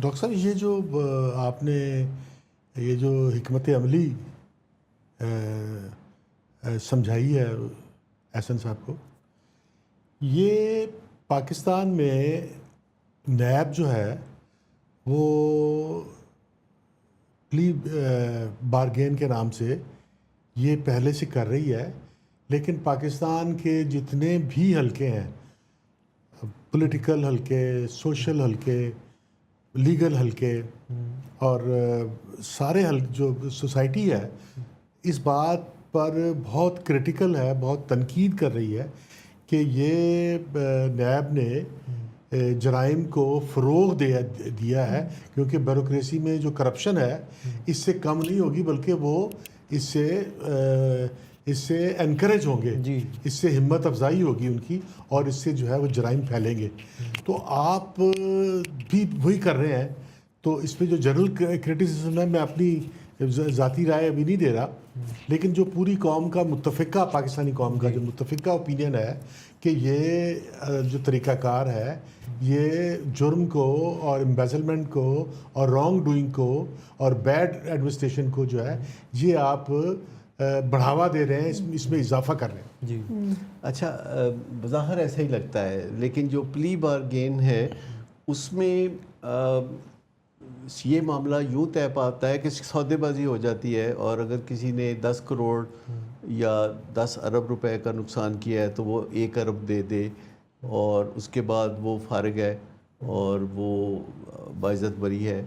Doctor صاحب یہ جو آپ نے یہ جو حکمت عملی سمجھائی ہے احسن صاحب کو، یہ پاکستان میں نیب جو ہے وہ پلی بارگین کے نام سے یہ پہلے سے کر رہی ہے، لیکن پاکستان کے جتنے بھی حلقے ہیں، پولیٹیکل حلقے، سوشل حلقے، لیگل حلقے اور سارے جو سوسائٹی ہے، اس بات پر بہت کرٹیکل ہے، بہت تنقید کر رہی ہے کہ یہ نیب نے جرائم کو فروغ دیا ہے، کیونکہ بیوروکریسی میں جو کرپشن ہے اس سے کم نہیں ہوگی، بلکہ وہ اس سے انکریج ہوں گے، اس سے ہمت افزائی ہوگی ان کی، اور اس سے جو ہے وہ جرائم پھیلیں گے۔ تو آپ بھی وہی کر رہے ہیں، تو اس پہ جو جنرل کرٹیسزم ہے، میں اپنی ذاتی رائے ابھی نہیں دے رہا، لیکن جو پوری قوم کا متفقہ، پاکستانی قوم کا جو متفقہ اوپینین ہے کہ یہ جو طریقہ کار ہے یہ جرم کو اور امبیزلمنٹ کو اور رانگ ڈوئنگ کو اور بیڈ ایڈمنسٹریشن کو جو ہے یہ آپ بڑھاوا دے رہے ہیں، اس میں اضافہ کر رہے ہیں۔ جی اچھا، بظاہر ایسا ہی لگتا ہے، لیکن جو پلی بارگین ہے اس میں یہ معاملہ یوں طے پاتا ہے کہ سودے بازی ہو جاتی ہے، اور اگر کسی نے 10 کروڑ یا 10 ارب روپے کا نقصان کیا ہے تو وہ 1 ارب دے دے، اور اس کے بعد وہ فارغ ہے اور وہ باعزت بری ہے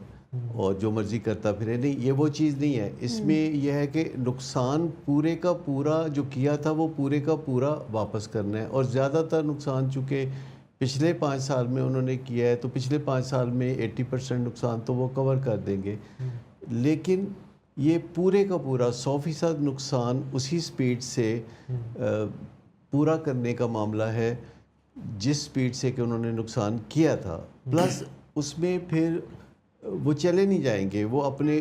اور جو مرضی کرتا پھرے۔ نہیں، یہ وہ چیز نہیں ہے، اس میں یہ ہے کہ نقصان پورے کا پورا جو کیا تھا وہ پورے کا پورا واپس کرنا ہے، اور زیادہ تر نقصان چونکہ پچھلے 5 سال میں انہوں نے کیا ہے تو پچھلے 5 سال میں 80% نقصان تو وہ کور کر دیں گے، لیکن یہ پورے کا پورا 100% نقصان اسی سپیڈ سے پورا کرنے کا معاملہ ہے جس سپیڈ سے کہ انہوں نے نقصان کیا تھا، پلس اس میں پھر وہ چلے نہیں جائیں گے، وہ اپنے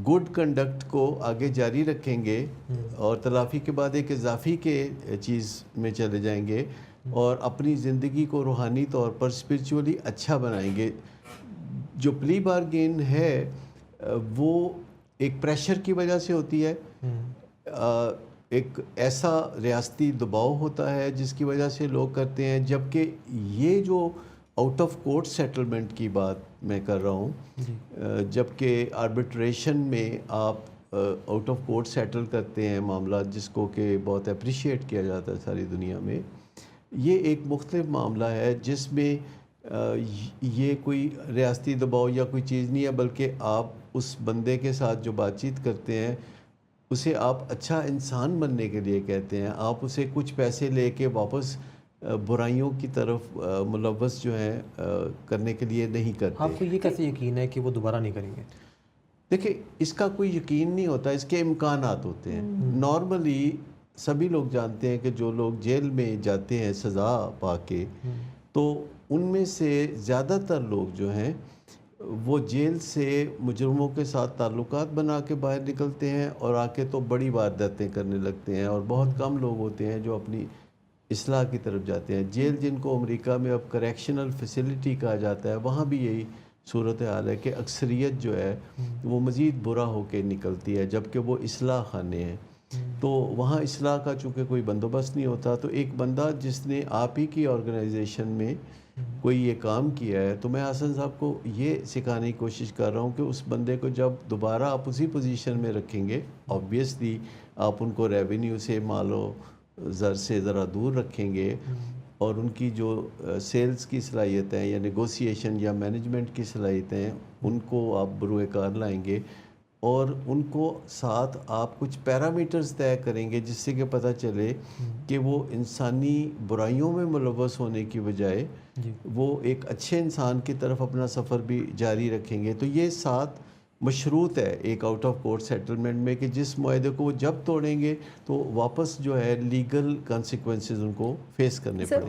گڈ کنڈکٹ کو آگے جاری رکھیں گے اور تلافی کے بعد ایک اضافی کے چیز میں چلے جائیں گے اور اپنی زندگی کو روحانی طور پر اسپرچولی اچھا بنائیں گے۔ جو پلی بارگین ہے وہ ایک پریشر کی وجہ سے ہوتی ہے، ایک ایسا ریاستی دباؤ ہوتا ہے جس کی وجہ سے لوگ کرتے ہیں، جبکہ یہ جو آؤٹ آف کورٹ سیٹلمنٹ کی بات میں کر رہا ہوں، جبکہ آربیٹریشن میں آپ آؤٹ آف کورٹ سیٹل کرتے ہیں معاملہ، جس کو کہ بہت اپریشیٹ کیا جاتا ہے ساری دنیا میں، یہ ایک مختلف معاملہ ہے جس میں یہ کوئی ریاستی دباؤ یا کوئی چیز نہیں ہے، بلکہ آپ اس بندے کے ساتھ جو بات چیت کرتے ہیں اسے آپ اچھا انسان بننے کے لیے کہتے ہیں، آپ اسے کچھ پیسے لے کے واپس برائیوں کی طرف ملوث جو ہیں کرنے کے لیے نہیں کرتے۔ آپ کو یہ کیسے یقین ہے کہ وہ دوبارہ نہیں کریں گے؟ دیکھیں، اس کا کوئی یقین نہیں ہوتا، اس کے امکانات ہوتے ہیں۔ نارملی سبھی لوگ جانتے ہیں کہ جو لوگ جیل میں جاتے ہیں سزا پا کے، تو ان میں سے زیادہ تر لوگ جو ہیں وہ جیل سے مجرموں کے ساتھ تعلقات بنا کے باہر نکلتے ہیں اور آ کے تو بڑی وارداتیں کرنے لگتے ہیں، اور بہت کم لوگ ہوتے ہیں جو اپنی اصلاح کی طرف جاتے ہیں۔ جیل جن کو امریکہ میں اب کریکشنل فیسلٹی کہا جاتا ہے، وہاں بھی یہی صورتحال ہے کہ اکثریت جو ہے وہ مزید برا ہو کے نکلتی ہے، جبکہ وہ اصلاح خانے ہیں۔ تو وہاں اصلاح کا چونکہ کوئی بندوبست نہیں ہوتا، تو ایک بندہ جس نے آپ ہی کی آرگنائزیشن میں کوئی یہ کام کیا ہے، تو میں حسن صاحب کو یہ سکھانے کی کوشش کر رہا ہوں کہ اس بندے کو جب دوبارہ آپ اسی پوزیشن میں رکھیں گے، آبویسلی آپ ان کو ریونیو سے، مال و زر سے ذرا دور رکھیں گے، اور ان کی جو سیلز کی صلاحیتیں یا نیگوسیشن یا مینجمنٹ کی صلاحیتیں ہیں ان کو آپ بروئے کار لائیں گے، اور ان کو ساتھ آپ کچھ پیرامیٹرز طے کریں گے جس سے کہ پتہ چلے کہ وہ انسانی برائیوں میں ملوث ہونے کی بجائے وہ ایک اچھے انسان کی طرف اپنا سفر بھی جاری رکھیں گے۔ تو یہ ساتھ مشروط ہے ایک آؤٹ آف کورٹ سیٹلمنٹ میں کہ جس معاہدے کو وہ جب توڑیں گے تو واپس جو ہے لیگل کانسیکوینسز ان کو فیس کرنے پڑیں گے۔